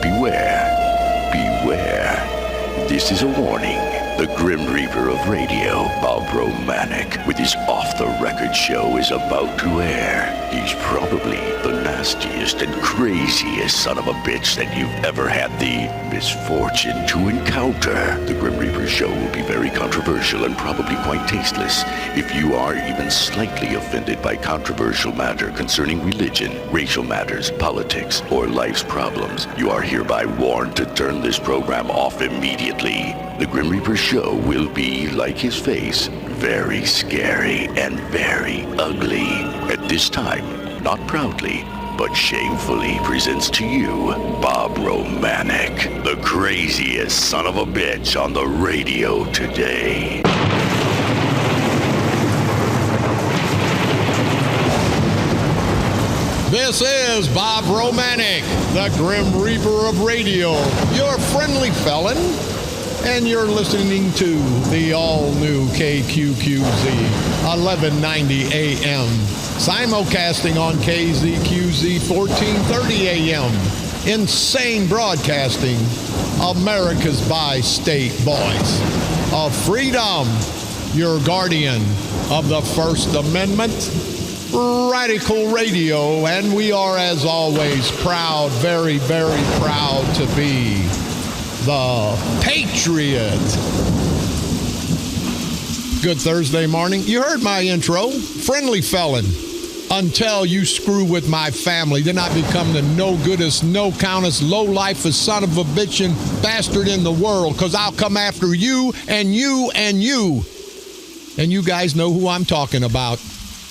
beware, beware. This is a warning. The Grim Reaper of radio, Bob Romanik, with his off-the-record show is about to air. He's probably the nastiest and craziest son of a bitch that you've ever had the misfortune to encounter. The Grim Reaper show will be very controversial and probably quite tasteless. If you are even slightly offended by controversial matter concerning religion, racial matters, politics, or life's problems, you are hereby warned to turn this program off immediately. The Grim Reaper show will be, like his face, very scary and very ugly. At this time, not proudly, but shamefully presents to you Bob Romanik, the craziest son of a bitch on the radio today. This is Bob Romanik, the Grim Reaper of radio, your friendly felon. And you're listening to the all-new KQQZ 1190 AM, simulcasting on KZQZ 1430 AM. Insane broadcasting, America's bi-state voice of freedom, your guardian of the First Amendment, Radical Radio, and we are, as always, proud, very, very proud to be the Patriot. Good Thursday morning. You heard my intro. Friendly felon. Until you screw with my family, then I become the no-goodest, no-countest, low-lifest son of a bitchin' bastard in the world, because I'll come after you and you and you. And you guys know who I'm talking about.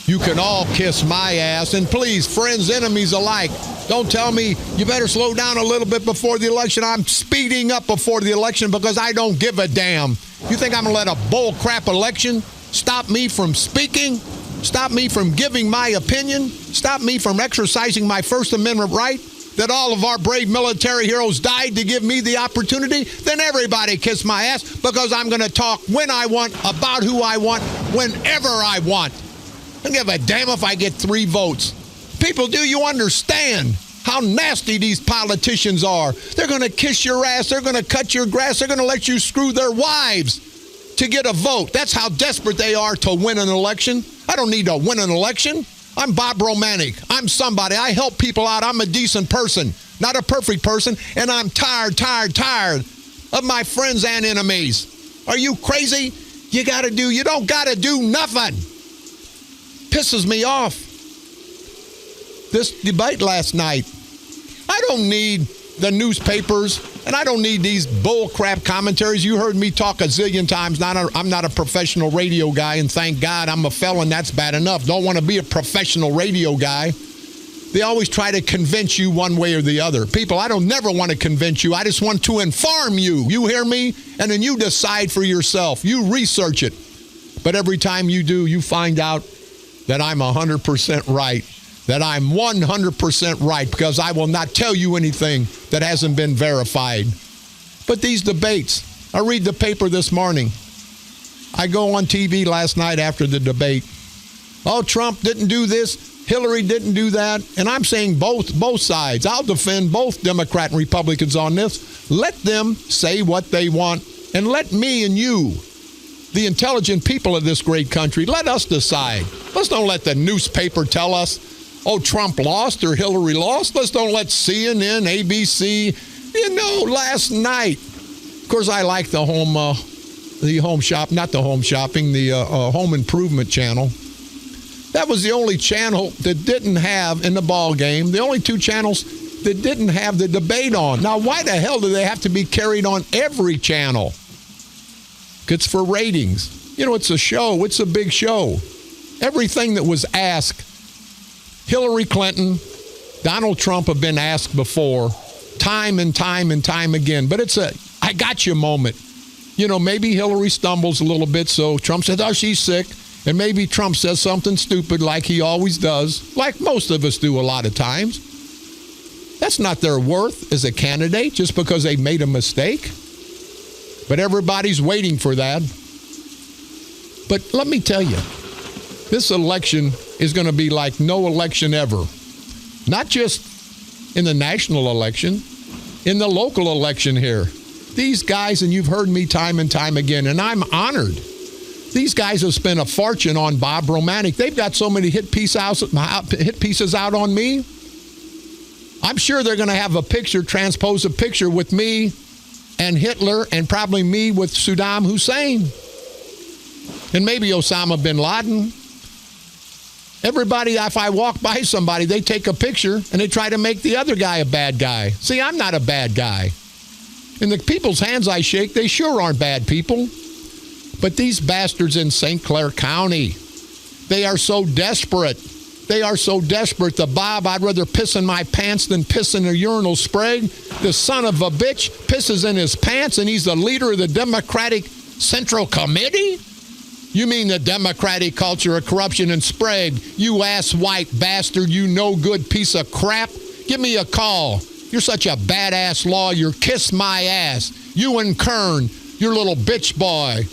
You can all kiss my ass. And please, friends, enemies alike, don't tell me you better slow down a little bit before the election. I'm speeding up before the election because I don't give a damn. You think I'm going to let a bull crap election stop me from speaking? Stop me from giving my opinion? Stop me from exercising my First Amendment right? That all of our brave military heroes died to give me the opportunity? Then everybody kiss my ass, because I'm going to talk when I want, about who I want, whenever I want. I don't give a damn if I get 3 votes. People, do you understand how nasty these politicians are? They're going to kiss your ass. They're going to cut your grass. They're going to let you screw their wives to get a vote. That's how desperate they are to win an election. I don't need to win an election. I'm Bob Romanik. I'm somebody. I help people out. I'm a decent person, not a perfect person. And I'm tired of my friends and enemies. Are you crazy? You don't got to do nothing. Pisses me off. This debate last night. I don't need the newspapers, and I don't need these bullcrap commentaries. You heard me talk a zillion times. I'm not a professional radio guy, and thank God I'm a felon. That's bad enough. Don't want to be a professional radio guy. They always try to convince you one way or the other. People, I don't never want to convince you. I just want to inform you. You hear me? And then you decide for yourself. You research it. But every time you do, you find out that I'm 100% right, that I'm 100% right, because I will not tell you anything that hasn't been verified. But these debates, I read the paper this morning. I go on TV last night after the debate. Oh, Trump didn't do this, Hillary didn't do that, and I'm saying both sides. I'll defend both Democrat and Republicans on this. Let them say what they want, and let me and you, the intelligent people of this great country, let us decide. Let's don't let the newspaper tell us, oh, Trump lost or Hillary lost. Let's don't let CNN, ABC. You know, last night, of course, I like the home improvement channel. That was the only channel that didn't have in the ball game, the only 2 channels that didn't have the debate on. Now, why the hell do they have to be carried on every channel? It's for ratings. You know, it's a show. It's a big show. Everything that was asked, Hillary Clinton, Donald Trump have been asked before, time and time and time again. But it's a I got you moment. You know, maybe Hillary stumbles a little bit, so Trump says, oh, she's sick. And maybe Trump says something stupid like he always does, like most of us do a lot of times. That's not their worth as a candidate just because they made a mistake. But everybody's waiting for that. But let me tell you, this election is going to be like no election ever. Not just in the national election, in the local election here. These guys, and you've heard me time and time again, and I'm honored. These guys have spent a fortune on Bob Romanik. They've got so many hit pieces out on me. I'm sure they're going to have transpose a picture with me and Hitler and probably me with Saddam Hussein. And maybe Osama bin Laden. Everybody, if I walk by somebody, they take a picture and they try to make the other guy a bad guy. See, I'm not a bad guy. And the people's hands I shake, they sure aren't bad people. But these bastards in St. Clair County, they are so desperate. They are so desperate. The Bob, I'd rather piss in my pants than piss in a urinal spray. The son of a bitch pisses in his pants, and he's the leader of the Democratic Central Committee? You mean the Democratic culture of corruption and Sprague? You ass white bastard, you no good piece of crap. Give me a call. You're such a badass lawyer. Kiss my ass. You and Kern, your little bitch boy.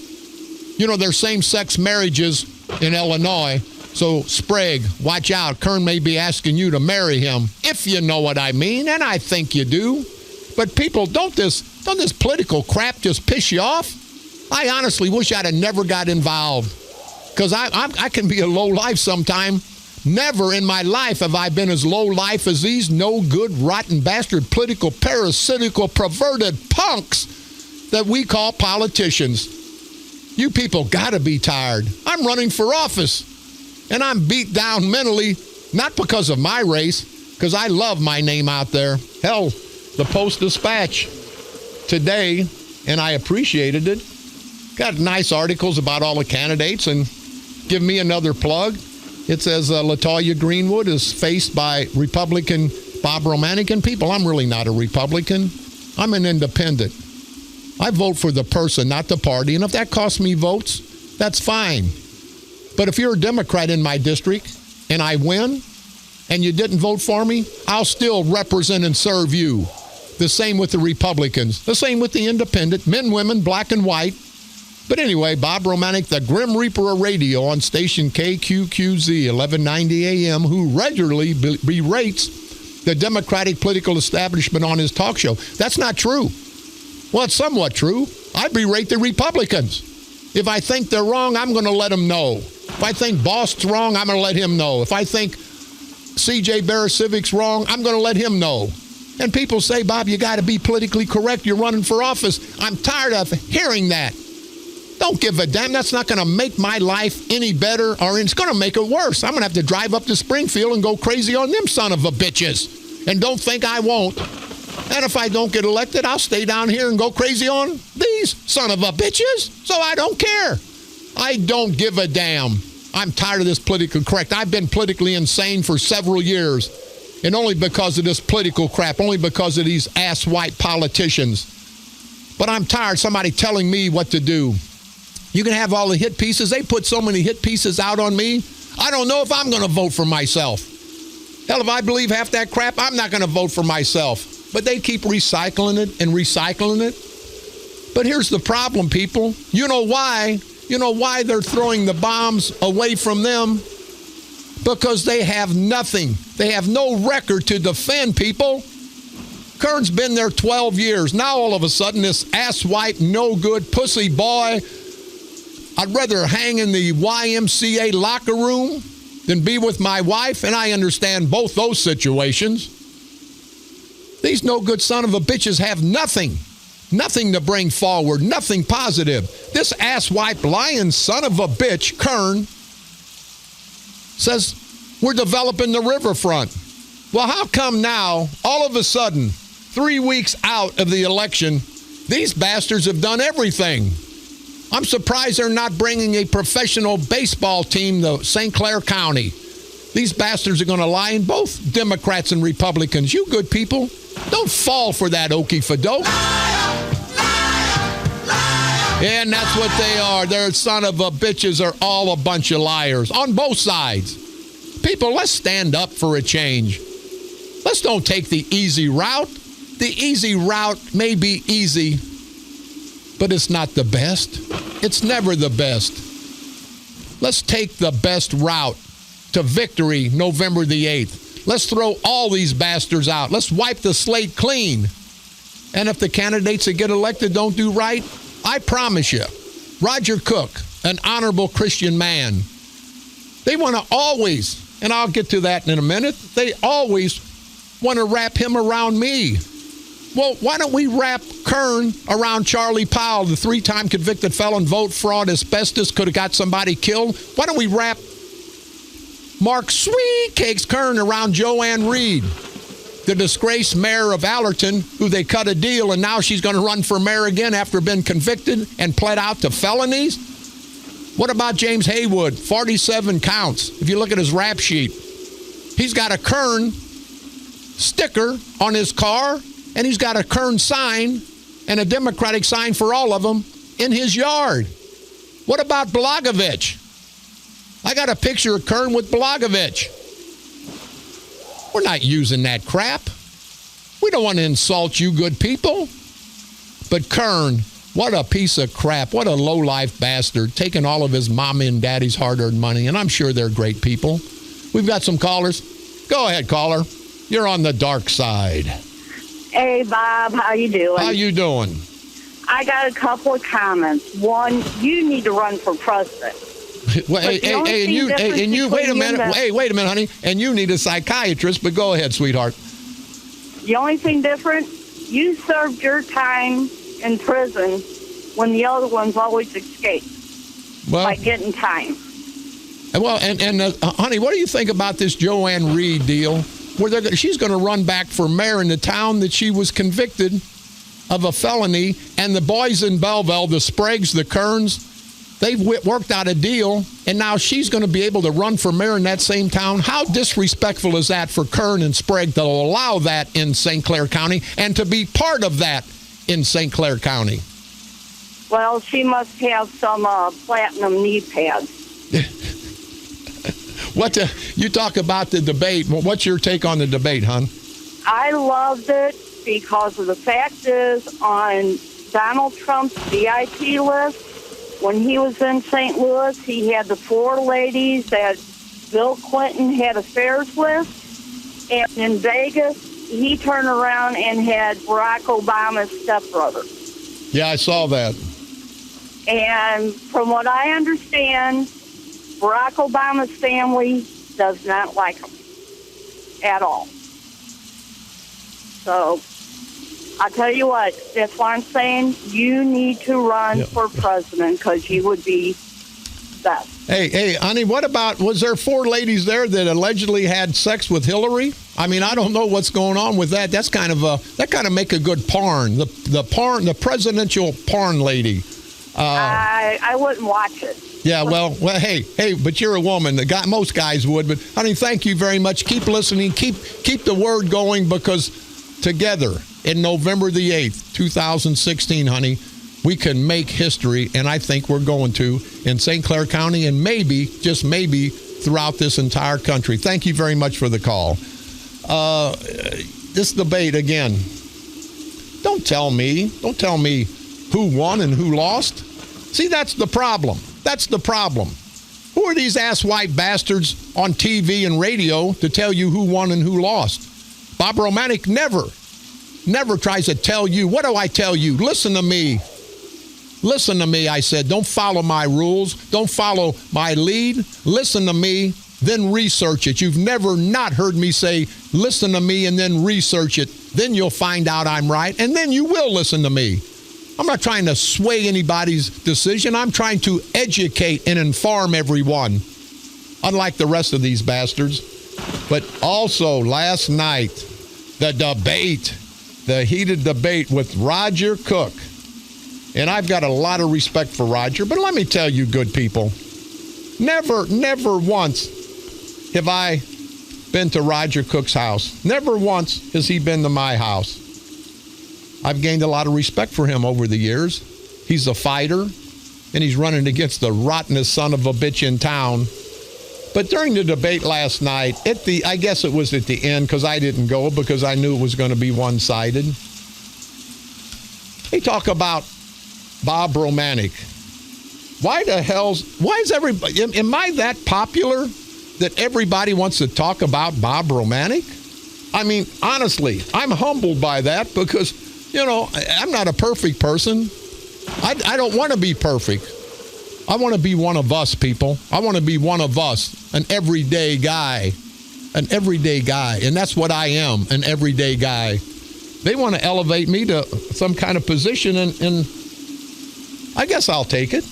You know, there's same-sex marriages in Illinois. So, Sprague, watch out. Kern may be asking you to marry him, if you know what I mean, and I think you do. But people, don't this political crap just piss you off? I honestly wish I'd have never got involved, because I can be a low life sometime. Never in my life have I been as low life as these no good, rotten, bastard, political, parasitical, perverted punks that we call politicians. You people got to be tired. I'm running for office, and I'm beat down mentally, not because of my race, because I love my name out there. Hell, the Post-Dispatch today, and I appreciated it, got nice articles about all the candidates, and give me another plug. It says LaToya Greenwood is faced by Republican Bob Romanik. And people, I'm really not a Republican. I'm an independent. I vote for the person, not the party. And if that costs me votes, that's fine. But if you're a Democrat in my district and I win and you didn't vote for me, I'll still represent and serve you. The same with the Republicans. The same with the independent, men, women, black and white. But anyway, Bob Romanik, the Grim Reaper of radio on station KQQZ, 1190 AM, who regularly berates the Democratic political establishment on his talk show. That's not true. Well, it's somewhat true. I berate the Republicans. If I think they're wrong, I'm going to let them know. If I think Bost's wrong, I'm going to let him know. If I think C.J. Barracivic's wrong, I'm going to let him know. And people say, Bob, you got to be politically correct. You're running for office. I'm tired of hearing that. Don't give a damn. That's not going to make my life any better, or it's going to make it worse. I'm going to have to drive up to Springfield and go crazy on them son of a bitches. And don't think I won't. And if I don't get elected, I'll stay down here and go crazy on these son of a bitches. So I don't care. I don't give a damn. I'm tired of this political correct. I've been politically insane for several years. And only because of this political crap, only because of these ass white politicians. But I'm tired of somebody telling me what to do. You can have all the hit pieces. They put so many hit pieces out on me. I don't know if I'm going to vote for myself. Hell, if I believe half that crap, I'm not going to vote for myself. But they keep recycling it and recycling it. But here's the problem, people. You know why? You know why they're throwing the bombs away from them? Because they have nothing. They have no record to defend, people. Kern's been there 12 years. Now all of a sudden, this asswipe, no good pussy boy, I'd rather hang in the YMCA locker room than be with my wife, and I understand both those situations. These no good son of a bitches have nothing to bring forward, nothing positive. This asswipe lying son of a bitch, Kern, says we're developing the riverfront. Well, how come now, all of a sudden, 3 weeks out of the election, these bastards have done everything? I'm surprised they're not bringing a professional baseball team to St. Clair County. These bastards are going to lie in both Democrats and Republicans. You good people, don't fall for that okey-doke. Yeah, and that's what they are. Their son of a bitches are all a bunch of liars on both sides. People, let's stand up for a change. Let's don't take the easy route. The easy route may be easy, but it's not the best. It's never the best. Let's take the best route to victory November the 8th. Let's throw all these bastards out. Let's wipe the slate clean. And if the candidates that get elected don't do right, I promise you, Rodger Cook, an honorable Christian man, they want to always, and I'll get to that in a minute, they always want to wrap him around me. Well, why don't we wrap Kern around Charlie Powell, the 3-time convicted felon, vote fraud, asbestos, could have got somebody killed? Why don't we wrap Mark Sweetcakes Kern around Joanne Reed, the disgraced mayor of Allerton, who they cut a deal, and now she's going to run for mayor again after being convicted and pled out to felonies? What about James Haywood? 47 counts. If you look at his rap sheet, he's got a Kern sticker on his car, and he's got a Kern sign and a Democratic sign for all of them in his yard. What about Blagojevich? I got a picture of Kern with Blagojevich. We're not using that crap. We don't want to insult you good people. But Kern, what a piece of crap. What a low-life bastard, taking all of his mommy and daddy's hard-earned money, and I'm sure they're great people. We've got some callers. Go ahead, caller. You're on the dark side. Hey, Bob, how you doing? How you doing? I got a couple of comments. One, you need to run for president. Well, wait a minute, honey. And you need a psychiatrist, but go ahead, sweetheart. The only thing different, you served your time in prison when the other ones always escape by getting time. Well, honey, what do you think about this Joanne Reed deal? Where she's going to run back for mayor in the town that she was convicted of a felony, and the boys in Belleville, the Spragues, the Kerns, they've worked out a deal, and now she's going to be able to run for mayor in that same town. How disrespectful is that for Kern and Sprague to allow that in St. Clair County and to be part of that in St. Clair County? Well, she must have some platinum knee pads. You talk about the debate. What's your take on the debate, hon? I loved it because of the fact is on Donald Trump's VIP list, when he was in St. Louis, he had the 4 ladies that Bill Clinton had affairs with. And in Vegas, he turned around and had Barack Obama's stepbrother. Yeah, I saw that. And from what I understand, Barack Obama's family does not like him at all. So, I'll tell you what, that's why I'm saying you need to run for president because you would be best. Hey, honey, what about, was there 4 ladies there that allegedly had sex with Hillary? I mean, I don't know what's going on with that. That's kind of make a good porn. The presidential porn lady. I wouldn't watch it. Yeah, well, hey, but you're a woman. Most guys would, but honey, thank you very much. Keep listening. Keep the word going, because together in November the 8th, 2016, honey, we can make history, and I think we're going to in St. Clair County and maybe, just maybe, throughout this entire country. Thank you very much for the call. This debate again. Don't tell me who won and who lost. See, that's the problem. That's the problem. Who are these ass-white bastards on TV and radio to tell you who won and who lost? Bob Romanik never tries to tell you. What do I tell you? Listen to me. Listen to me, I said. Don't follow my rules. Don't follow my lead. Listen to me, then research it. You've never not heard me say, listen to me and then research it. Then you'll find out I'm right, and then you will listen to me. I'm not trying to sway anybody's decision. I'm trying to educate and inform everyone, unlike the rest of these bastards. But also last night, the heated debate with Rodger Cook. And I've got a lot of respect for Rodger, but let me tell you, good people, never once have I been to Rodger Cook's house. Never once has he been to my house. I've gained a lot of respect for him over the years. He's a fighter, and he's running against the rottenest son of a bitch in town. But during the debate last night, I guess it was at the end, because I didn't go, because I knew it was going to be one-sided. They talk about Bob Romanik. Why is everybody, am I that popular that everybody wants to talk about Bob Romanik? I mean, honestly, I'm humbled by that, because I'm not a perfect person. I don't want to be perfect. I want to be one of us, people. I want to be one of us, an everyday guy. An everyday guy. And that's what I am, an everyday guy. They want to elevate me to some kind of position, and I guess I'll take it.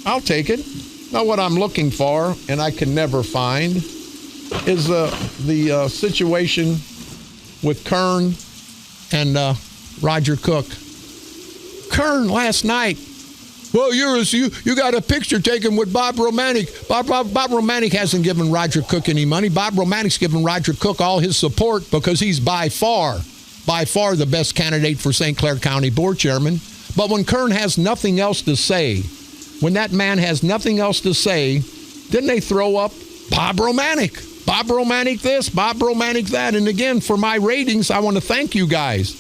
I'll take it. Now, what I'm looking for, and I can never find, is the situation with Kern and Rodger Cook. Kern last night. Well, you got a picture taken with Bob Romanik. Bob Romanik hasn't given Rodger Cook any money. Bob Romanik's given Rodger Cook all his support because he's by far the best candidate for St. Clair County Board Chairman. But when Kern has nothing else to say, when that man has nothing else to say, then they throw up Bob Romanik. Bob Romanik this, Bob Romanik that. And again, for my ratings, I want to thank you guys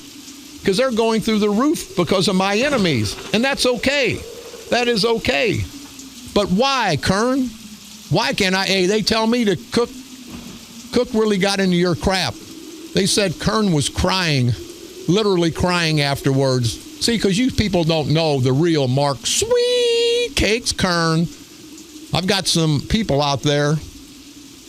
because they're going through the roof because of my enemies. And that's okay. That is okay. But why, Kern? Why can't they tell me to Cook really got into your crap. They said Kern was crying, literally crying afterwards. See, because you people don't know the real Mark Sweet Cakes Kern. I've got some people out there,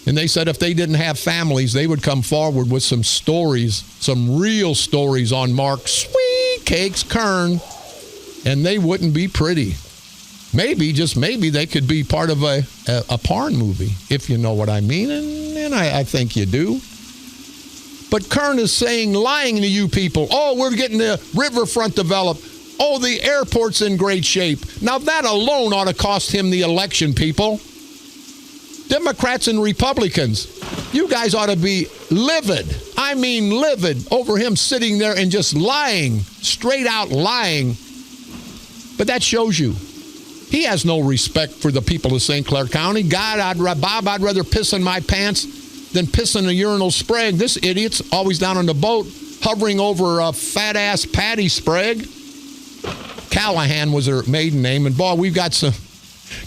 and they said if they didn't have families, they would come forward with some stories, some real stories on Mark Sweet Cakes Kern, and they wouldn't be pretty. Maybe, just maybe, they could be part of a porn movie, if you know what I mean, and I think you do. But Kern is lying to you people. Oh, we're getting the riverfront developed. Oh, the airport's in great shape. Now, that alone ought to cost him the election, people. Democrats and Republicans, you guys ought to be livid. I mean livid over him sitting there and just lying, straight out lying. But that shows you. He has no respect for the people of St. Clair County. God, Bob, I'd rather piss in my pants than piss in a urinal Sprague. This idiot's always down on the boat, hovering over a fat-ass Patty Sprague. Callahan was her maiden name. And, boy, we've got some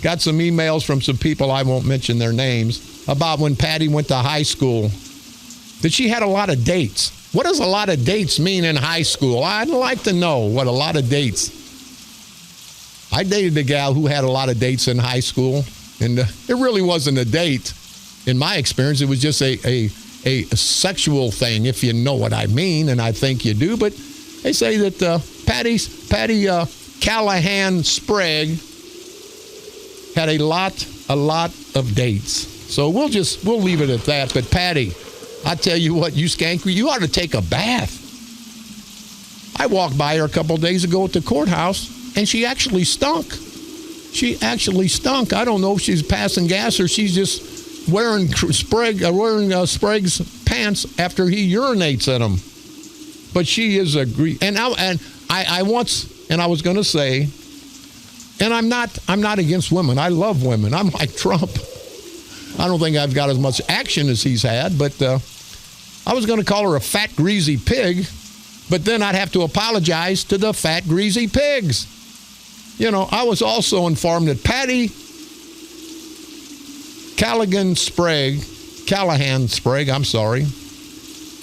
emails from some people, I won't mention their names, about when Patty went to high school, that she had a lot of dates. What does a lot of dates mean in high school? I'd like to know what a lot of dates. I dated a gal who had a lot of dates in high school, and it really wasn't a date. In my experience, it was just a sexual thing, if you know what I mean, and I think you do. But they say that Patty Callahan Sprague had a lot of dates. So we'll leave it at that. But Patty, I tell you what, you skank, you ought to take a bath. I walked by her a couple days ago at the courthouse, and she actually stunk. I don't know if she's passing gas or she's just wearing Sprague's pants after he urinates in them. But she is and I was going to say, and I'm not against women. I love women. I'm like Trump. I don't think I've got as much action as he's had, but I was going to call her a fat, greasy pig, but then I'd have to apologize to the fat, greasy pigs. You know, I was also informed that Patty Callahan Sprague,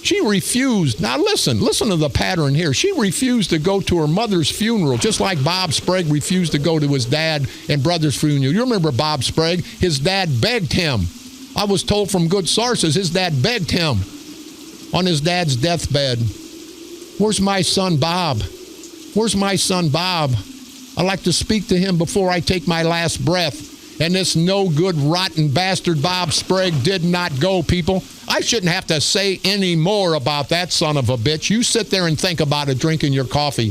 she refused. Now listen to the pattern here. She refused to go to her mother's funeral, just like Bob Sprague refused to go to his dad and brother's funeral. You remember Bob Sprague? His dad begged him. I was told from good sources his dad begged him on his dad's deathbed. Where's my son Bob? Where's my son Bob? I'd like to speak to him before I take my last breath. And this no good, rotten bastard Bob Sprague did not go, people. I shouldn't have to say any more about that son of a bitch. You sit there and think about it drinking your coffee.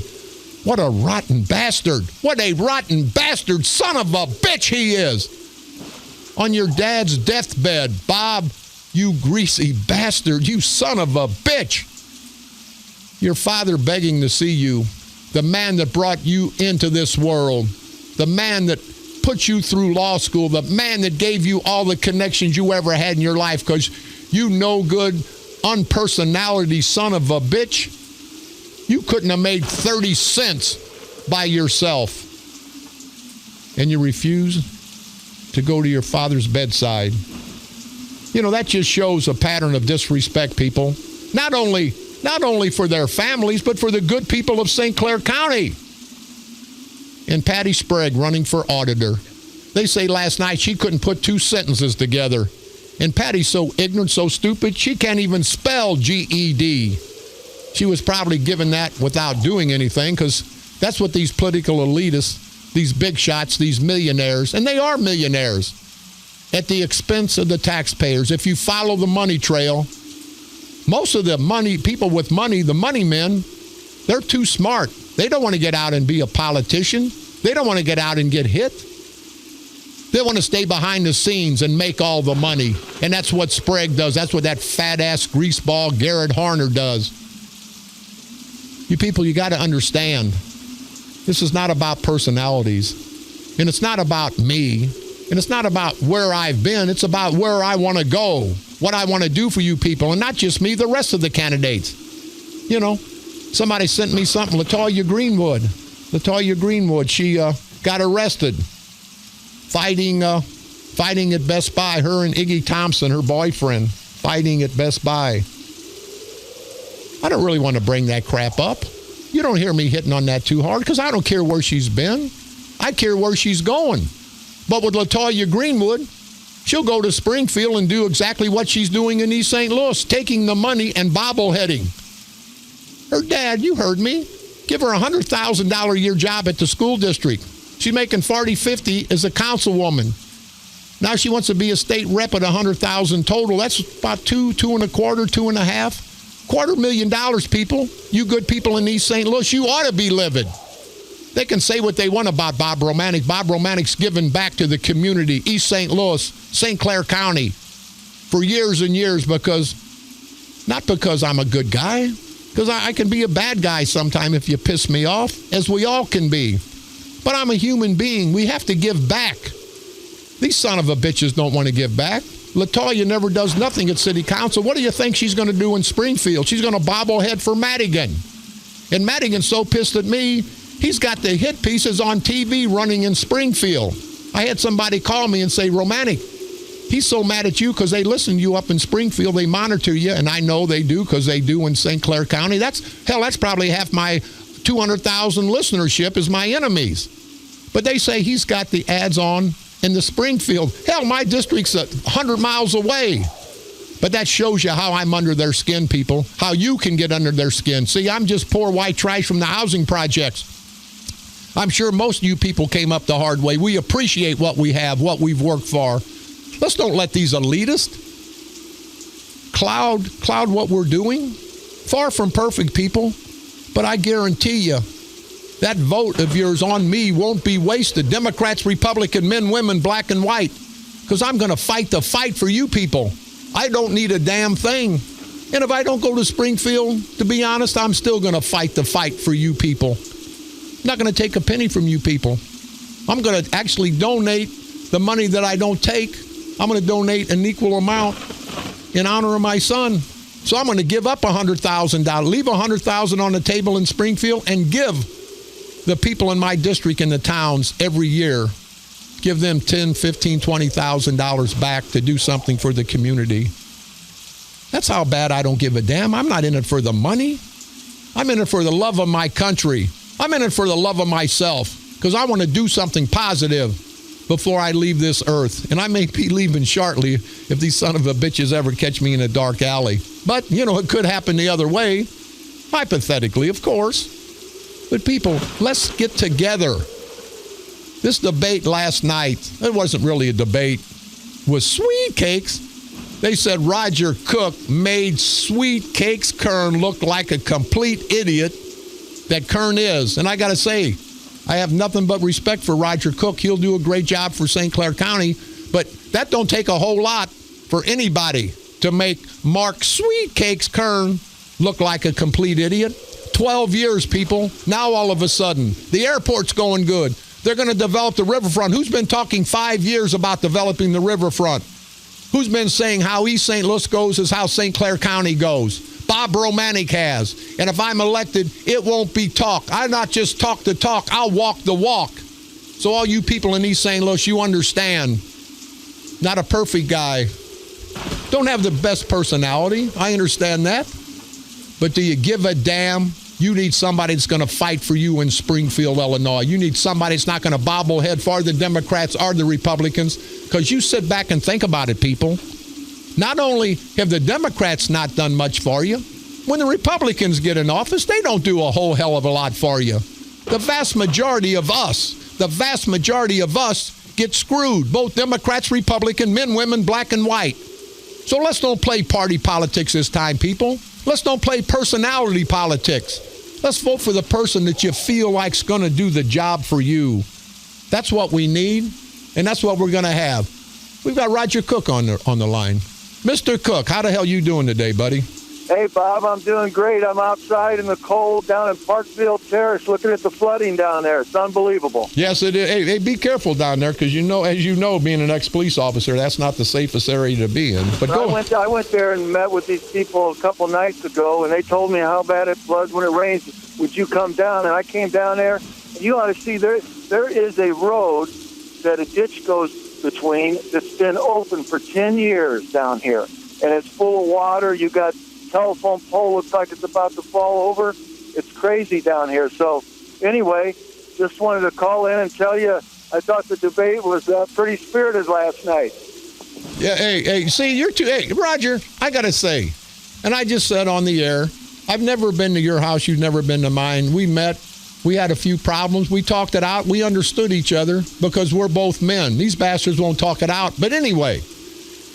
What a rotten bastard. What a rotten bastard son of a bitch he is. On your dad's deathbed, Bob, you greasy bastard, you son of a bitch. Your father begging to see you. The man that brought you into this world, the man that put you through law school, the man that gave you all the connections you ever had in your life because you no good, unpersonality son of a bitch. You couldn't have made 30 cents by yourself. And you refuse to go to your father's bedside. You know, that just shows a pattern of disrespect, people. Not only not only for their families, but for the good people of St. Clair County. And Patty Sprague running for auditor. They say last night she couldn't put two sentences together. And Patty's so ignorant, so stupid, she can't even spell GED. She was probably given that without doing anything, because that's what these political elitists, these big shots, these millionaires, and they are millionaires, at the expense of the taxpayers. If you follow the money trail, most of the money, people with money, the money men, they're too smart. They don't want to get out and be a politician. They don't want to get out and get hit. They want to stay behind the scenes and make all the money. And that's what Sprague does. That's what that fat-ass greaseball Garrett Harner does. You people, you got to understand, this is not about personalities. And it's not about me. And it's not about where I've been. It's about where I want to go, what I want to do for you people. And not just me, the rest of the candidates. You know, somebody sent me something, LaToya Greenwood, she got arrested fighting at Best Buy. Her and Iggy Thompson, her boyfriend, fighting at Best Buy. I don't really want to bring that crap up. You don't hear me hitting on that too hard, because I don't care where she's been. I care where she's going. But with LaToya Greenwood, she'll go to Springfield and do exactly what she's doing in East St. Louis, taking the money and bobbleheading. Her dad, you heard me, give her a $100,000 a year job at the school district. She's making $40,000, $50,000 as a councilwoman. Now she wants to be a state rep at $100,000 total. That's about $2.25, $250,000, people. You good people in East St. Louis, you ought to be livid. They can say what they want about Bob Romanik. Bob Romanik's given back to the community, East St. Louis, St. Clair County, for years and years, not because I'm a good guy, because I can be a bad guy sometime if you piss me off, as we all can be. But I'm a human being. We have to give back. These son of a bitches don't want to give back. LaToya never does nothing at city council. What do you think she's going to do in Springfield? She's going to bobblehead for Madigan. And Madigan's so pissed at me, he's got the hit pieces on TV running in Springfield. I had somebody call me and say, Romanik, he's so mad at you because they listen to you up in Springfield. They monitor you, and I know they do because they do in St. Clair County. That's probably half my 200,000 listenership is my enemies. But they say he's got the ads on in the Springfield. Hell, my district's 100 miles away. But that shows you how I'm under their skin, people, how you can get under their skin. See, I'm just poor white trash from the housing projects. I'm sure most of you people came up the hard way. We appreciate what we have, what we've worked for. Let's don't let these elitists cloud what we're doing. Far from perfect, people. But I guarantee you, that vote of yours on me won't be wasted. Democrats, Republican, men, women, black and white. Because I'm going to fight the fight for you people. I don't need a damn thing. And if I don't go to Springfield, to be honest, I'm still going to fight the fight for you people. I'm not going to take a penny from you people. I'm going to actually donate the money that I don't take. I'm going to donate an equal amount in honor of my son. So I'm going to give up $100,000, leave $100,000 on the table in Springfield, and give the people in my district in the towns every year, give them $10,000, $15,000, $20,000 back to do something for the community. That's how bad I don't give a damn. I'm not in it for the money. I'm in it for the love of my country. I'm in it for the love of myself, because I want to do something positive before I leave this earth. And I may be leaving shortly if these son of a bitches ever catch me in a dark alley. But, it could happen the other way. Hypothetically, of course. But people, let's get together. This debate last night, it wasn't really a debate, was sweet cakes. They said Rodger Cook made Sweet Cakes Kern look like a complete idiot that Kern is. And I got to say, I have nothing but respect for Rodger Cook. He'll do a great job for St. Clair County. But that don't take a whole lot for anybody to make Mark Sweet Cakes Kern look like a complete idiot. 12 years, people. Now all of a sudden, the airport's going good. They're going to develop the riverfront. Who's been talking 5 years about developing the riverfront? Who's been saying how East St. Louis goes is how St. Clair County goes? Bob Romanik has. And if I'm elected, it won't be talk. I not just talk the talk, I'll walk the walk. So all you people in East St. Louis, you understand. Not a perfect guy. Don't have the best personality. I understand that. But do you give a damn? You need somebody that's going to fight for you in Springfield, Illinois. You need somebody that's not going to bobblehead for the Democrats or the Republicans, because you sit back and think about it, people. Not only have the Democrats not done much for you, when the Republicans get in office, they don't do a whole hell of a lot for you. The vast majority of us get screwed, both Democrats, Republican, men, women, black and white. So let's don't play party politics this time, people. Let's don't play personality politics. Let's vote for the person that you feel like's going to do the job for you. That's what we need, and that's what we're going to have. We've got Rodger Cook on the line. Mr. Cook, how the hell you doing today, buddy? Hey, Bob, I'm doing great. I'm outside in the cold down in Parkfield Terrace looking at the flooding down there. It's unbelievable. Yes, it is. Hey, be careful down there, because as you know, being an ex-police officer, that's not the safest area to be in. But I went there and met with these people a couple nights ago, and they told me how bad it floods when it rains. Would you come down? And I came down there. And you ought to see there is a road that a ditch goes between that's been open for 10 years down here, and it's full of water. You got telephone pole looks like it's about to fall over. It's crazy down here. So anyway, just wanted to call in and tell you I thought the debate was pretty spirited last night. Yeah, hey, see, hey, Rodger, I got to say, and I just said on the air, I've never been to your house. You've never been to mine. We met. We had a few problems. We talked it out. We understood each other because we're both men. These bastards won't talk it out. But anyway,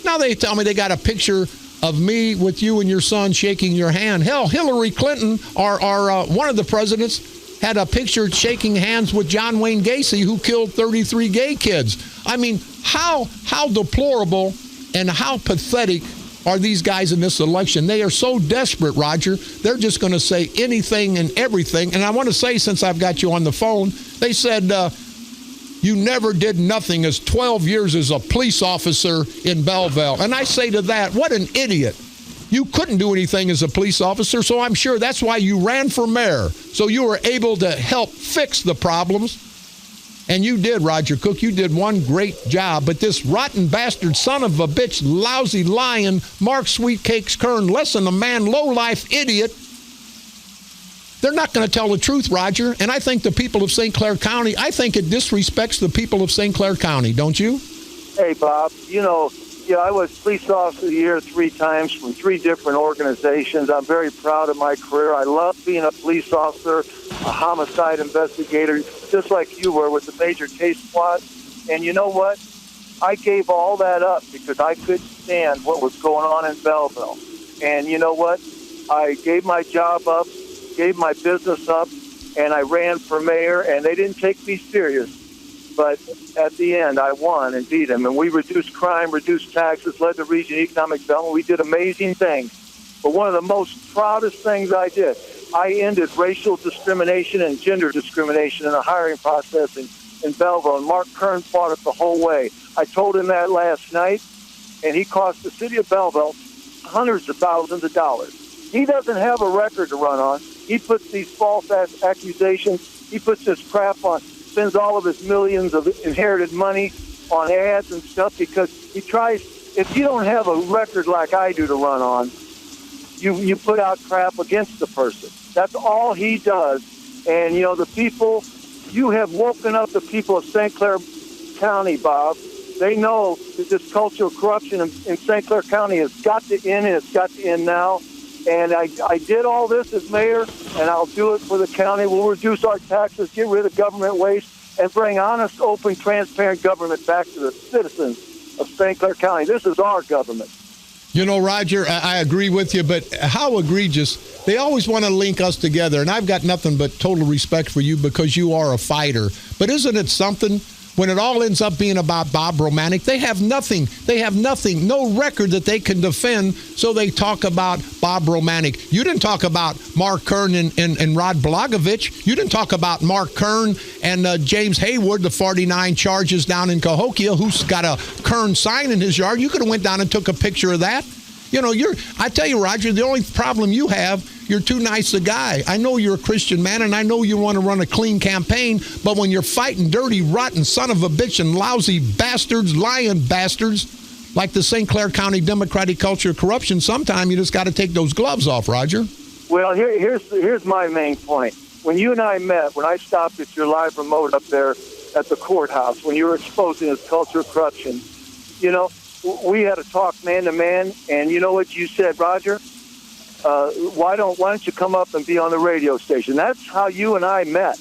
now they tell me they got a picture of me with you and your son shaking your hand. Hell, Hillary Clinton, our one of the presidents, had a picture shaking hands with John Wayne Gacy, who killed 33 gay kids. I mean, how deplorable and how pathetic are these guys in this election? They are so desperate, Rodger. They're just going to say anything and everything. And I want to say, since I've got you on the phone, they said you never did nothing as 12 years as a police officer in Belleville. And I say to that, what an idiot. You couldn't do anything as a police officer, so I'm sure that's why you ran for mayor, so you were able to help fix the problems. And you did, Rodger Cook. You did one great job. But this rotten bastard son of a bitch, lousy lion, Mark Sweetcakes Kern, less than a man, low-life idiot, they're not going to tell the truth, Rodger. And I think the people of St. Clair County, I think it disrespects the people of St. Clair County, don't you? Hey, Bob, I was police officer of the year 3 times from 3 different organizations. I'm very proud of my career. I love being a police officer, a homicide investigator, just like you were with the Major Case Squad. And you know what? I gave all that up because I couldn't stand what was going on in Belleville. And you know what? I gave my job up, gave my business up, and I ran for mayor, and they didn't take me serious. But at the end, I won and beat them. And we reduced crime, reduced taxes, led the region economic development. We did amazing things. But one of the most proudest things I did, I ended racial discrimination and gender discrimination in the hiring process in Belleville. And Mark Kern fought it the whole way. I told him that last night, and he cost the city of Belleville hundreds of thousands of dollars. He doesn't have a record to run on. He puts these false accusations. He puts this crap on. Spends all of his millions of inherited money on ads and stuff because he tries. If you don't have a record like I do to run on, you put out crap against the person. That's all he does. And the people, you have woken up the people of St. Clair County, Bob. They know that this culture of corruption in St. Clair County has got to end, and it's got to end now. And I did all this as mayor, and I'll do it for the county. We'll reduce our taxes, get rid of government waste, and bring honest, open, transparent government back to the citizens of St. Clair County. This is our government. Rodger, I agree with you, but how egregious. They always want to link us together, and I've got nothing but total respect for you because you are a fighter. But isn't it something? When it all ends up being about Bob Romanik, they have nothing. They have nothing, no record that they can defend, so they talk about Bob Romanik. You didn't talk about Mark Kern and Rod Blagojevich. You didn't talk about Mark Kern and James Hayward, the 49 charges down in Cahokia, who's got a Kern sign in his yard. You could have went down and took a picture of that. I tell you, Rodger, the only problem you have, you're too nice a guy. I know you're a Christian man, and I know you want to run a clean campaign, but when you're fighting dirty, rotten son of a bitch and lousy bastards, lying bastards, like the St. Clair County Democratic culture of corruption, sometime you just got to take those gloves off, Rodger. Well, here's my main point. When you and I met, when I stopped at your live remote up there at the courthouse, when you were exposing this culture of corruption, you know, we had a talk man to man, and you know what you said, Rodger? Why don't you come up and be on the radio station? That's how you and I met.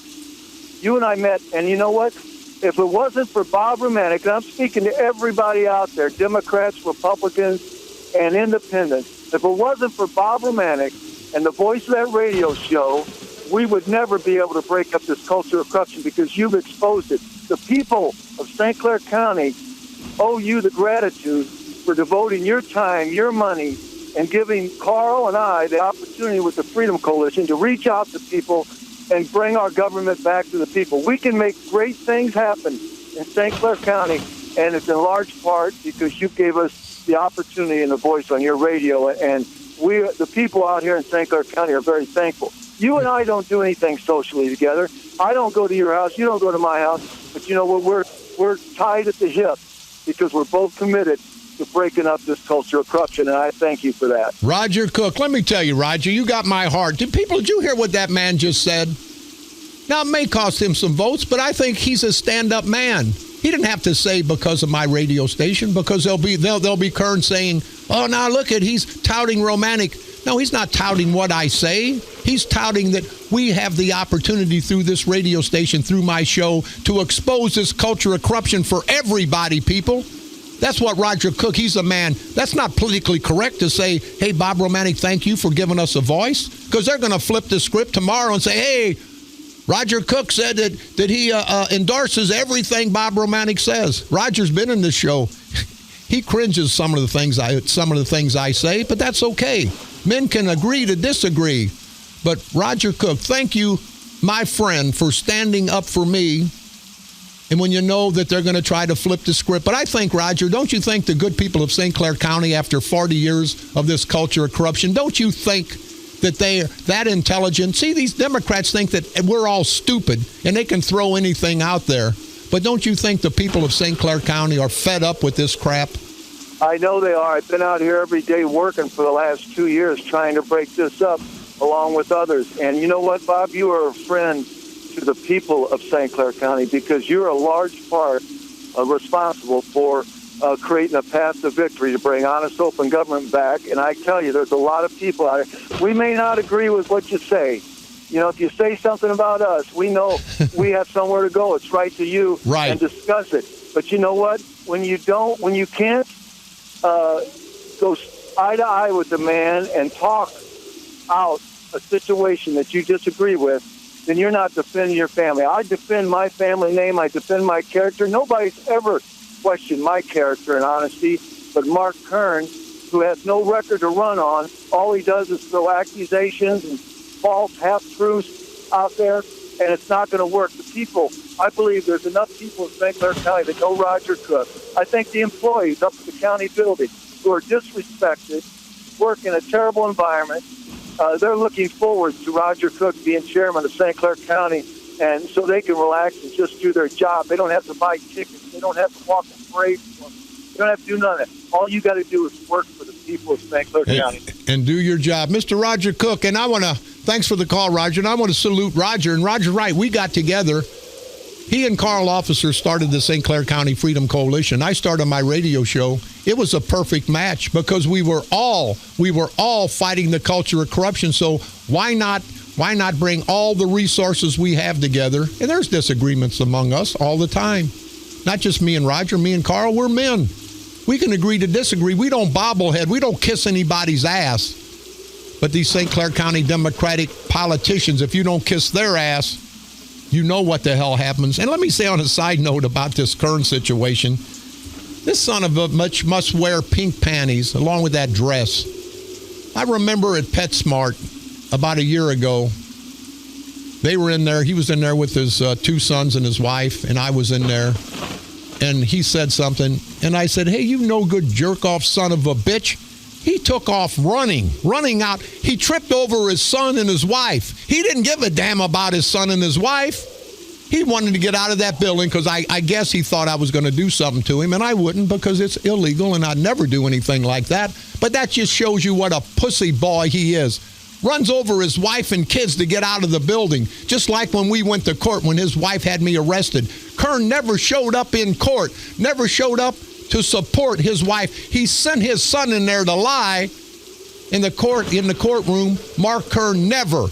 You and I met, and you know what? If it wasn't for Bob Romanik, and I'm speaking to everybody out there, Democrats, Republicans, and independents, if it wasn't for Bob Romanik and the voice of that radio show, we would never be able to break up this culture of corruption because you've exposed it. The people of St. Clair County owe you the gratitude for devoting your time, your money, and giving Carl and I the opportunity with the Freedom Coalition to reach out to people and bring our government back to the people. We can make great things happen in St. Clair County, and it's in large part because you gave us the opportunity and the voice on your radio, and the people out here in St. Clair County are very thankful. You and I don't do anything socially together. I don't go to your house. You don't go to my house. But you know what? We're tied at the hip because we're both committed to breaking up this culture of corruption, and I thank you for that. Rodger Cook, let me tell you, Rodger, you got my heart. Did you hear what that man just said? Now, it may cost him some votes, but I think he's a stand-up man. He didn't have to say because of my radio station, because they'll be current saying, oh, now look he's touting Romanik. No, he's not touting what I say. He's touting that we have the opportunity through this radio station, through my show, to expose this culture of corruption for everybody, people. That's what Rodger Cook, he's a man. That's not politically correct to say, hey, Bob Romanik, thank you for giving us a voice. Because they're going to flip the script tomorrow and say, hey, Rodger Cook said that he endorses everything Bob Romanik says. Rodger's been in this show. He cringes some of the things I say, but that's okay. Men can agree to disagree. But Rodger Cook, thank you, my friend, for standing up for me. And when you know that they're going to try to flip the script. But I think, Rodger, don't you think the good people of St. Clair County, after 40 years of this culture of corruption, don't you think that they're that intelligent? See, these Democrats think that we're all stupid and they can throw anything out there. But don't you think the people of St. Clair County are fed up with this crap? I know they are. I've been out here every day working for the last 2 years trying to break this up along with others. And you know what, Bob? You are a friend to the people of St. Clair County because you're a large part responsible for creating a path to victory to bring honest, open government back. And I tell you, there's a lot of people out here. We may not agree with what you say. You know, if you say something about us, we know we have somewhere to go. It's right to you and discuss it. But you know what? When you can't go eye to eye with the man and talk out a situation that you disagree with, then you're not defending your family. I defend my family name. I defend my character. Nobody's ever questioned my character and honesty, but Mark Kern, who has no record to run on, all he does is throw accusations and false half-truths out there, and it's not going to work. The people, I believe there's enough people in St. Clair County that know Rodger Cook. I think the employees up at the county building who are disrespected, work in a terrible environment, they're looking forward to Rodger Cook being chairman of St. Clair County, and so they can relax and just do their job. They don't have to buy tickets. They don't have to walk in parades. You don't have to do none of that. All you got to do is work for the people of St. Clair County. And do your job. Mr. Rodger Cook, and thanks for the call, Rodger, and I want to salute Rodger. And Rodger's right, we got together. He and Carl Officer started the St. Clair County Freedom Coalition. I started my radio show. It was a perfect match because we were all fighting the culture of corruption. So why not bring all the resources we have together? And there's disagreements among us all the time. Not just me and Rodger, me and Carl, we're men. We can agree to disagree. We don't bobblehead. We don't kiss anybody's ass. But these St. Clair County Democratic politicians, if you don't kiss their ass, you know what the hell happens. And let me say on a side note about this current situation, this son of a bitch must wear pink panties along with that dress. I remember at PetSmart about a year ago, they were in there. He was in there with his 2 sons and his wife, and I was in there. And he said something, and I said, hey, you no good jerk-off son of a bitch. He took off running out. He tripped over his son and his wife. He didn't give a damn about his son and his wife. He wanted to get out of that building because I guess he thought I was going to do something to him, and I wouldn't because it's illegal, and I'd never do anything like that. But that just shows you what a pussy boy he is. runs over his wife and kids to get out of the building. Just like when we went to court when his wife had me arrested. Kern never showed up in court, never showed up to support his wife. He sent his son in there to lie in the courtroom. Mark Kern never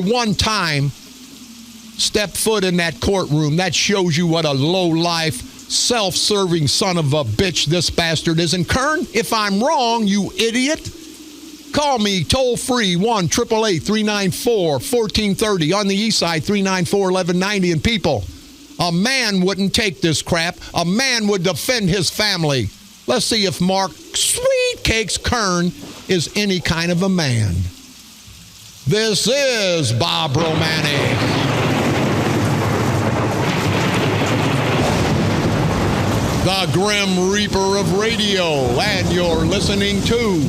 one time stepped foot in that courtroom. That shows you what a low-life, self-serving son of a bitch this bastard is. And Kern, if I'm wrong, you idiot, call me toll-free, 1-888-394-1430. On the east side, 394-1190. And people, a man wouldn't take this crap. A man would defend his family. Let's see if Mark Sweet Cakes Kern is any kind of a man. This is Bob Romanik. The Grim Reaper of radio, and you're listening to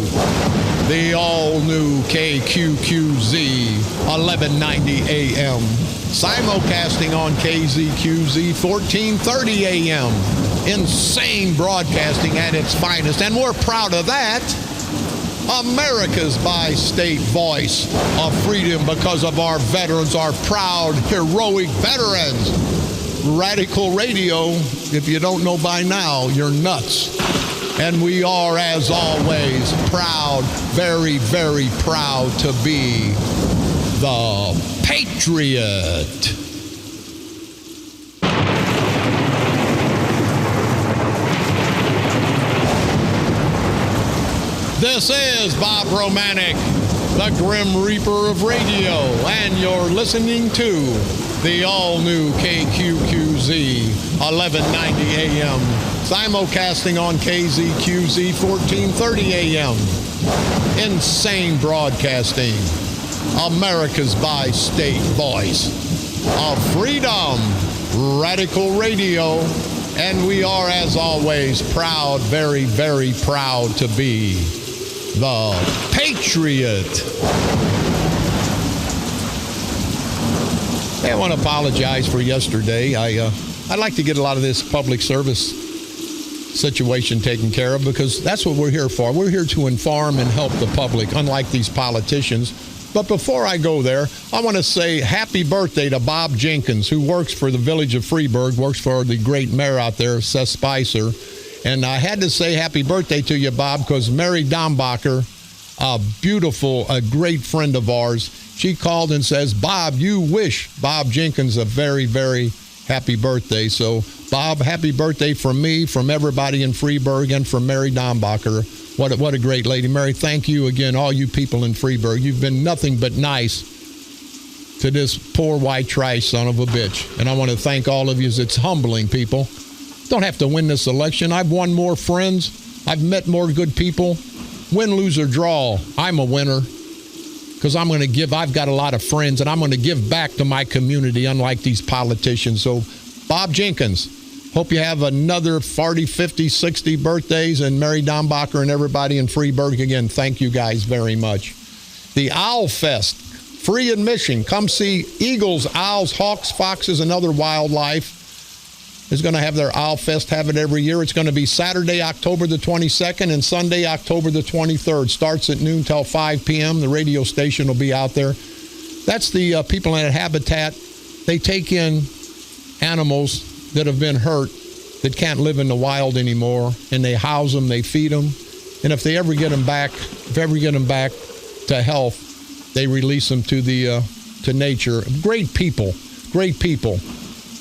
the all-new KQQZ 1190 AM, simulcasting on KZQZ 1430 AM. Insane broadcasting at its finest, and we're proud of that. America's bi-state voice of freedom because of our veterans, our proud, heroic veterans. Radical Radio, if you don't know by now, you're nuts. And we are, as always, proud, very, very proud to be the Patriot. This is Bob Romanik, the Grim Reaper of radio, and you're listening to the all-new KQQZ 1190 AM, simulcasting on KZQZ 1430 AM. Insane broadcasting, America's bi-state voice of freedom, Radical Radio, and we are, as always, proud, very, very proud to be the Patriot. Hey, I want to apologize for yesterday. I'd like to get a lot of this public service situation taken care of because that's what we're here for. We're here to inform and help the public, unlike these politicians. But before I go there, I want to say happy birthday to Bob Jenkins, who works for the village of Freeburg, works for the great mayor out there, Seth Spicer. And I had to say happy birthday to you, Bob, because Mary Dombacher, a great friend of ours, she called and says, Bob, you wish Bob Jenkins a very, very happy birthday. So, Bob, happy birthday from me, from everybody in Freeburg, and from Mary Dombacher. What a great lady. Mary, thank you again, all you people in Freeburg. You've been nothing but nice to this poor white trash son of a bitch. And I want to thank all of you. It's humbling, people. Don't have to win this election. I've won more friends. I've met more good people. Win, lose, or draw, I'm a winner. Because I'm going to give, I've got a lot of friends, and I'm going to give back to my community, unlike these politicians. So, Bob Jenkins, hope you have another 40, 50, 60 birthdays, and Mary Dombacher and everybody in Freeburg, again, thank you guys very much. The Owl Fest, free admission. Come see eagles, owls, hawks, foxes, and other wildlife. Is going to have their Owl Fest, have it every year. It's going to be Saturday, October the 22nd, and Sunday, October the 23rd. Starts at noon till 5 p.m. The radio station will be out there. That's the people in Habitat. They take in animals that have been hurt, that can't live in the wild anymore, and they house them, they feed them, and if they ever get them back, to health, they release them to nature. Great people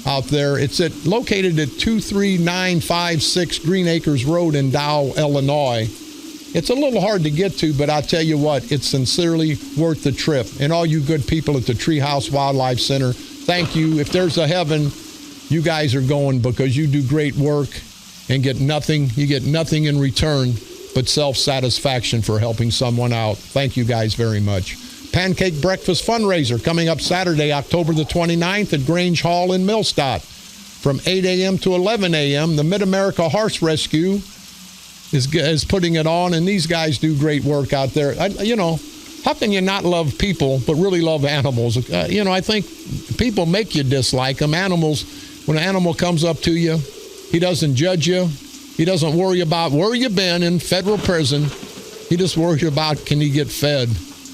out there. It's located at 23956 Green Acres Road in Dow, Illinois. It's a little hard to get to, but I'll tell you what, it's sincerely worth the trip. And all you good people at the Treehouse Wildlife Center, thank you. If there's a heaven, you guys are going because you do great work and get nothing. You get nothing in return but self-satisfaction for helping someone out. Thank you guys very much. Pancake Breakfast Fundraiser coming up Saturday, October the 29th at Grange Hall in Millstadt from 8 a.m. to 11 a.m. The Mid-America Horse Rescue is putting it on, and these guys do great work out there. How can you not love people but really love animals? I think people make you dislike them. Animals, when an animal comes up to you, he doesn't judge you. He doesn't worry about where you've been in federal prison. He just worries about, can he get fed?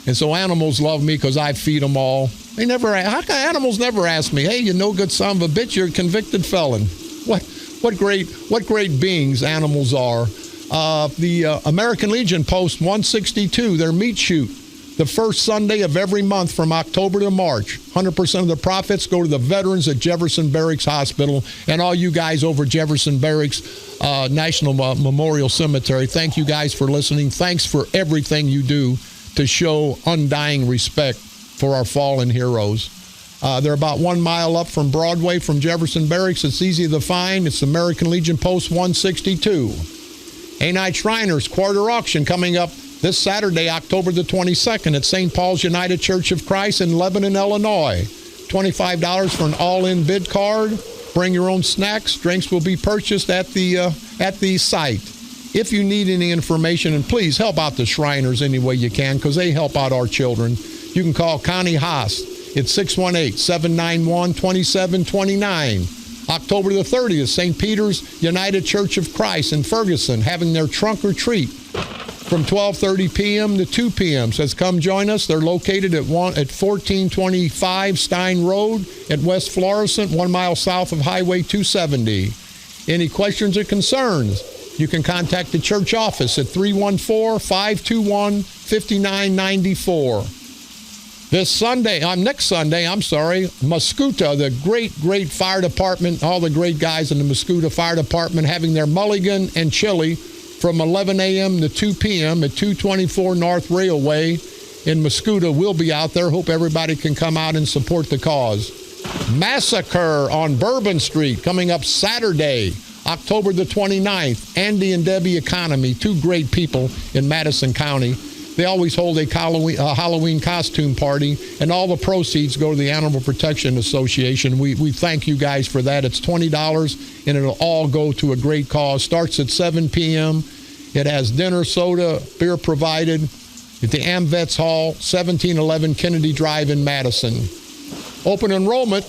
And so animals love me because I feed them all. How can animals never ask me, hey, you no good son of a bitch, you're a convicted felon. What great beings animals are. The American Legion Post 162, their meat shoot, the first Sunday of every month from October to March. 100% of the profits go to the veterans at Jefferson Barracks Hospital. And all you guys over Jefferson Barracks National Memorial Cemetery, thank you guys for listening. Thanks for everything you do to show undying respect for our fallen heroes. They're about 1 mile up from Broadway from Jefferson Barracks. It's easy to find. It's American Legion Post 162. A-Night Shriners Quarter Auction coming up this Saturday, October the 22nd at St. Paul's United Church of Christ in Lebanon, Illinois. $25 for an all-in bid card. Bring your own snacks. Drinks will be purchased at the site. If you need any information, and please help out the Shriners any way you can because they help out our children, you can call Connie Haas. It's 618-791-2729. October the 30th, St. Peter's United Church of Christ in Ferguson having their trunk or treat from 12:30 p.m. to 2 p.m. Says come join us. They're located at 1425 Stein Road at West Florissant, 1 mile south of Highway 270. Any questions or concerns? You can contact the church office at 314-521-5994. Next Sunday, Muscuta, the great fire department, all the great guys in the Muscuta Fire Department having their mulligan and chili from 11 a.m. to 2 p.m. at 224 North Railway in Muscuta. We'll be out there. Hope everybody can come out and support the cause. Massacre on Bourbon Street coming up Saturday, October the 29th. Andy and Debbie Economy, two great people in Madison County. They always hold a Halloween costume party, and all the proceeds go to the Animal Protection Association. We thank you guys for that. It's $20, and it'll all go to a great cause. Starts at 7 p.m. It has dinner, soda, beer provided at the AmVets Hall, 1711 Kennedy Drive in Madison. Open enrollment,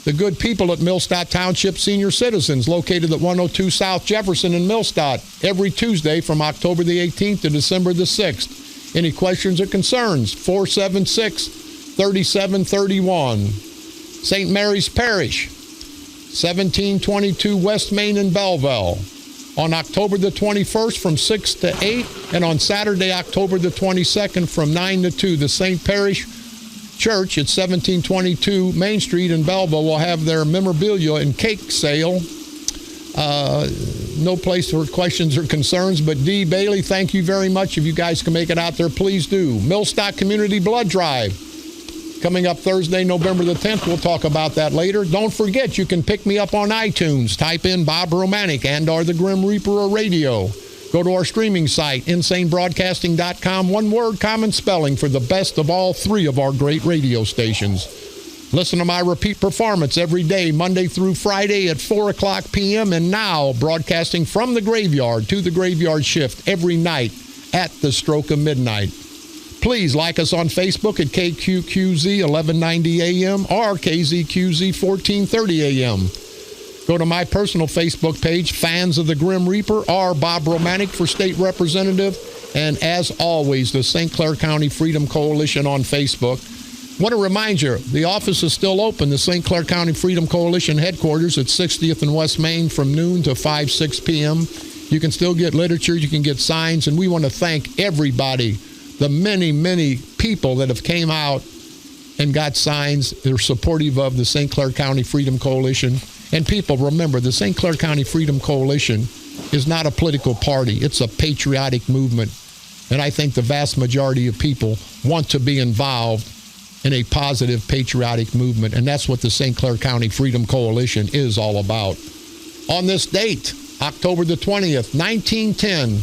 the good people at Millstadt Township Senior Citizens, located at 102 South Jefferson in Millstadt, every Tuesday from October the 18th to December the 6th. Any questions or concerns? 476-3731. St. Mary's Parish, 1722 West Main in Belleville. On October the 21st from 6 to 8, and on Saturday, October the 22nd from 9 to 2, the St. Parish Church at 1722 Main Street in Belleville will have their memorabilia and cake sale. No place for questions or concerns, but Dee Bailey, thank you very much. If you guys can make it out there, please do. Millstock Community Blood Drive coming up Thursday, November the 10th. We'll talk about that later. Don't forget, you can pick me up on iTunes. Type in Bob Romanik and or the Grim Reaper of Radio. Go to our streaming site, insanebroadcasting.com. One word, common spelling for the best of all three of our great radio stations. Listen to my repeat performance every day, Monday through Friday at 4 o'clock p.m. And now broadcasting from the graveyard to the graveyard shift every night at the stroke of midnight. Please like us on Facebook at KQQZ 1190 AM or KZQZ 1430 AM. Go to my personal Facebook page, Fans of the Grim Reaper, or Bob Romanik for State Representative. And as always, the St. Clair County Freedom Coalition on Facebook. Want to remind you, the office is still open, the St. Clair County Freedom Coalition headquarters at 60th and West Main from noon to 6 p.m. You can still get literature, you can get signs, and we want to thank everybody, the many, many people that have came out and got signs that are supportive of the St. Clair County Freedom Coalition. And people, remember, the St. Clair County Freedom Coalition is not a political party. It's a patriotic movement. And I think the vast majority of people want to be involved in a positive patriotic movement. And that's what the St. Clair County Freedom Coalition is all about. On this date, October the 20th, 1910,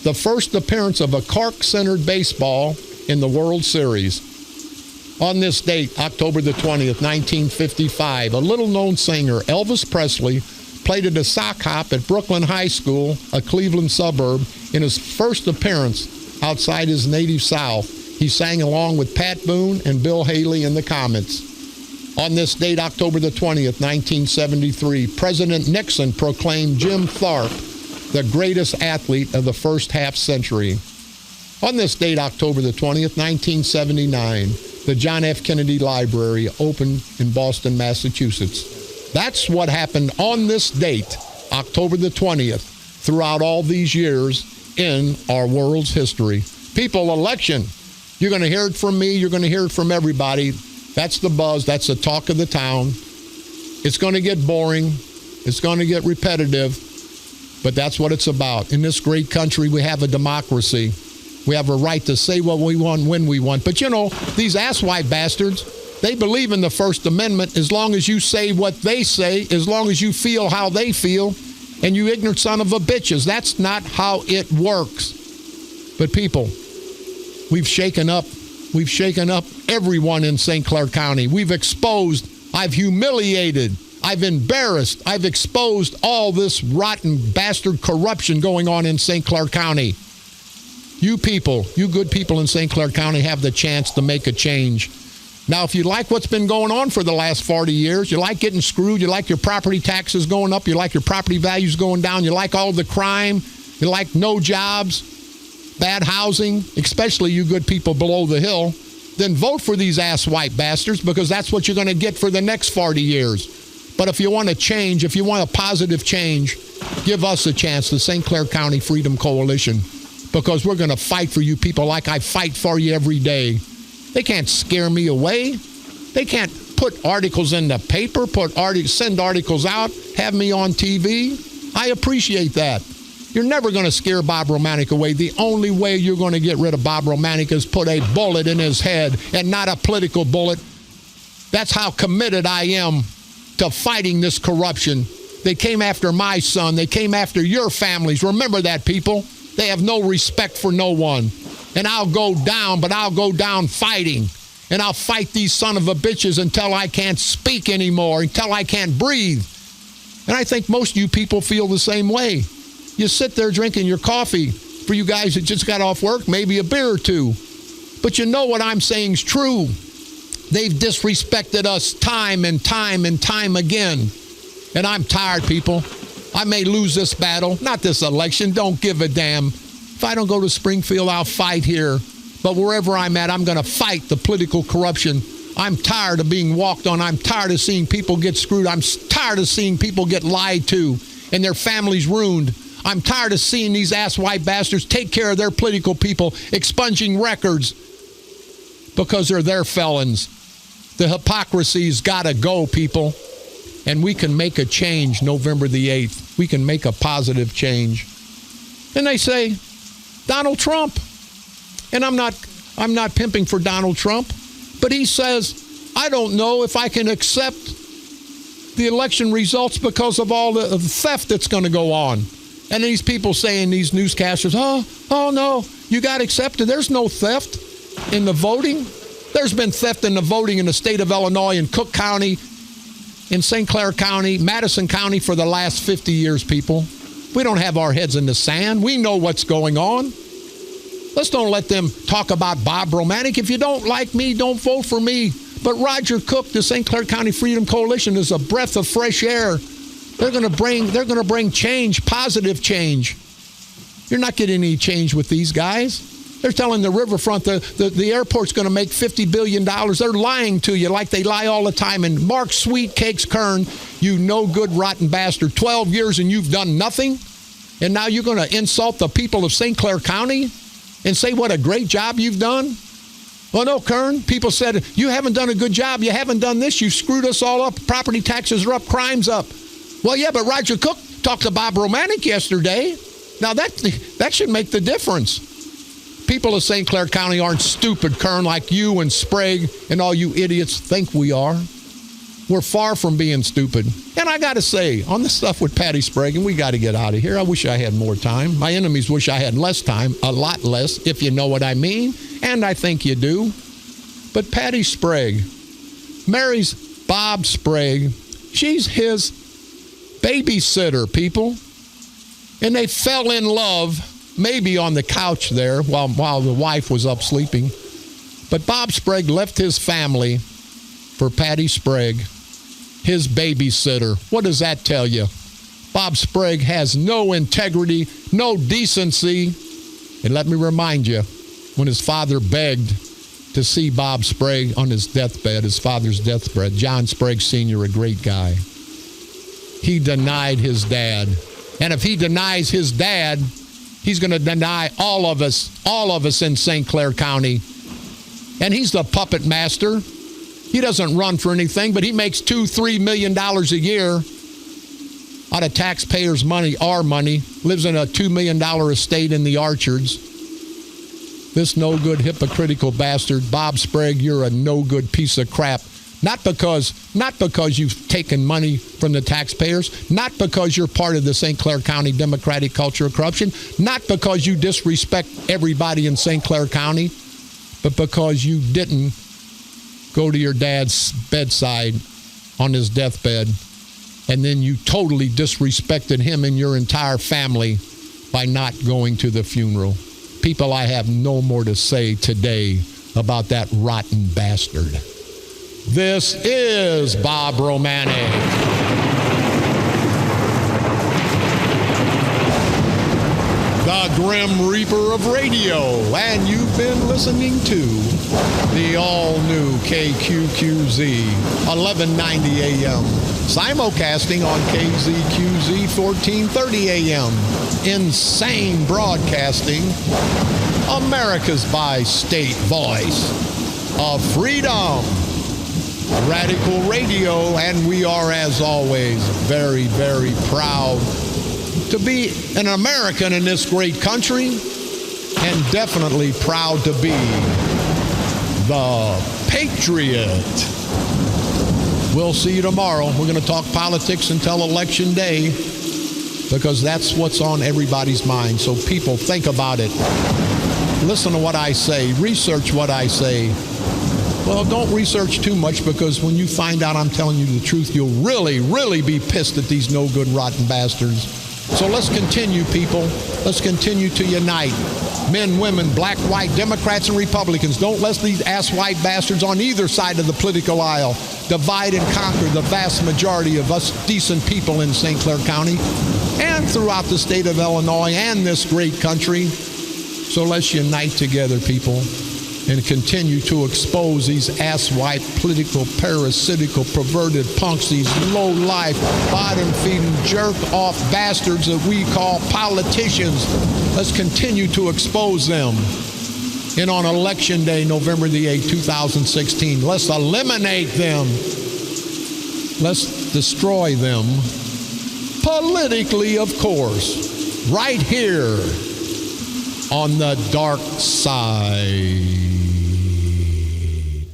the first appearance of a cork-centered baseball in the World Series. On this date, October the 20th, 1955, a little-known singer, Elvis Presley, played at a sock hop at Brooklyn High School, a Cleveland suburb, in his first appearance outside his native South. He sang along with Pat Boone and Bill Haley in the Comets. On this date, October the 20th, 1973, President Nixon proclaimed Jim Thorpe the greatest athlete of the first half century. On this date, October the 20th, 1979, the John F. Kennedy Library opened in Boston, Massachusetts. That's what happened on this date, October the 20th, throughout all these years in our world's history. People, election. You're going to hear it from me. You're going to hear it from everybody. That's the buzz. That's the talk of the town. It's going to get boring. It's going to get repetitive. But that's what it's about. In this great country, we have a democracy. We have a right to say what we want when we want. But, you know, these asswipe bastards, they believe in the First Amendment as long as you say what they say, as long as you feel how they feel, and you ignorant son of a bitches. That's not how it works. But people, we've shaken up. We've shaken up everyone in St. Clair County. We've exposed, I've humiliated, I've embarrassed, I've exposed all this rotten bastard corruption going on in St. Clair County. You people, you good people in St. Clair County have the chance to make a change. Now, if you like what's been going on for the last 40 years, you like getting screwed, you like your property taxes going up, you like your property values going down, you like all the crime, you like no jobs, bad housing, especially you good people below the hill, then vote for these asswipe bastards because that's what you're going to get for the next 40 years. But if you want to change, if you want a positive change, give us a chance, the St. Clair County Freedom Coalition, because we're going to fight for you people like I fight for you every day. They can't scare me away. They can't put articles in the paper, send articles out, have me on TV. I appreciate that. You're never going to scare Bob Romanik away. The only way you're going to get rid of Bob Romanik is put a bullet in his head, and not a political bullet. That's how committed I am to fighting this corruption. They came after my son. They came after your families. Remember that, people. They have no respect for no one. And I'll go down, but I'll go down fighting. And I'll fight these son of a bitches until I can't speak anymore, until I can't breathe. And I think most of you people feel the same way. You sit there drinking your coffee. For you guys that just got off work, maybe a beer or two. But you know what I'm saying is true. They've disrespected us time and time and time again. And I'm tired, people. I may lose this battle, not this election. Don't give a damn. If I don't go to Springfield, I'll fight here. But wherever I'm at, I'm going to fight the political corruption. I'm tired of being walked on. I'm tired of seeing people get screwed. I'm tired of seeing people get lied to and their families ruined. I'm tired of seeing these asswipe bastards take care of their political people, expunging records because they're their felons. The hypocrisy's got to go, people. And we can make a change November the 8th. We can make a positive change. And they say, Donald Trump. And I'm not pimping for Donald Trump, but he says, I don't know if I can accept the election results because of all the theft that's going to go on. And these people saying, these newscasters, oh no, you got to accept it. There's no theft in the voting. There's been theft in the voting in the state of Illinois, in Cook County, in St. Clair County, Madison County for the last 50 years, people. We don't have our heads in the sand. We know what's going on. Let's don't let them talk about Bob Romanik. If you don't like me, don't vote for me. But Rodger Cook, the St. Clair County Freedom Coalition, is a breath of fresh air. They're going to bring change, positive change. You're not getting any change with these guys. They're telling the riverfront the airport's going to make $50 billion. They're lying to you like they lie all the time. And Mark Sweetcakes Kern, you no good rotten bastard, 12 years and you've done nothing? And now you're going to insult the people of St. Clair County and say what a great job you've done? Well, no, Kern. People said, you haven't done a good job. You haven't done this. You screwed us all up. Property taxes are up. Crime's up. Well, yeah, but Rodger Cook talked to Bob Romanik yesterday. Now, that should make the difference. People of St. Clair County aren't stupid, Kern, like you and Sprague and all you idiots think we are. We're far from being stupid. And I got to say, on the stuff with Patty Sprague, and we got to get out of here. I wish I had more time. My enemies wish I had less time, a lot less, if you know what I mean. And I think you do. But Patty Sprague marries Bob Sprague. She's his babysitter, people. And they fell in love, maybe on the couch there while the wife was up sleeping. But Bob Sprague left his family for Patty Sprague, his babysitter. What does that tell you? Bob Sprague has no integrity, no decency. And let me remind you, when his father begged to see Bob Sprague on his deathbed, his father's deathbed. John Sprague Sr., a great guy. He denied his dad. And if he denies his dad, he's going to deny all of us in St. Clair County. And he's the puppet master. He doesn't run for anything, but he makes $2-3 million a year out of taxpayers' money, our money. Lives in a $2 million estate in the Orchards. This no-good, hypocritical bastard, Bob Sprague, you're a no-good piece of crap. Not because you've taken money from the taxpayers, not because you're part of the St. Clair County Democratic culture of corruption, not because you disrespect everybody in St. Clair County, but because you didn't go to your dad's bedside on his deathbed, and then you totally disrespected him and your entire family by not going to the funeral. People, I have no more to say today about that rotten bastard. This is Bob Romanik. The Grim Reaper of radio, and you've been listening to the all-new KQQZ 1190 AM, simulcasting on KZQZ 1430 AM. Insane broadcasting, America's bi-state voice of freedom, Radical Radio, and we are, as always, very, very proud to be an American in this great country, and definitely proud to be the Patriot. We'll see you tomorrow. We're going to talk politics until Election Day, because that's what's on everybody's mind. So people, think about it. Listen to what I say. Research what I say. Well, don't research too much, because when you find out I'm telling you the truth, you'll really, really be pissed at these no-good, rotten bastards. So let's continue, people. Let's continue to unite. Men, women, black, white, Democrats, and Republicans. Don't let these ass-white bastards on either side of the political aisle divide and conquer the vast majority of us decent people in St. Clair County and throughout the state of Illinois and this great country. So let's unite together, people, and continue to expose these ass-white, political, parasitical, perverted punks, these low-life, bottom-feeding, jerk-off bastards that we call politicians. Let's continue to expose them. And on Election Day, November the 8th, 2016, let's eliminate them. Let's destroy them. Politically, of course. Right here on the dark side.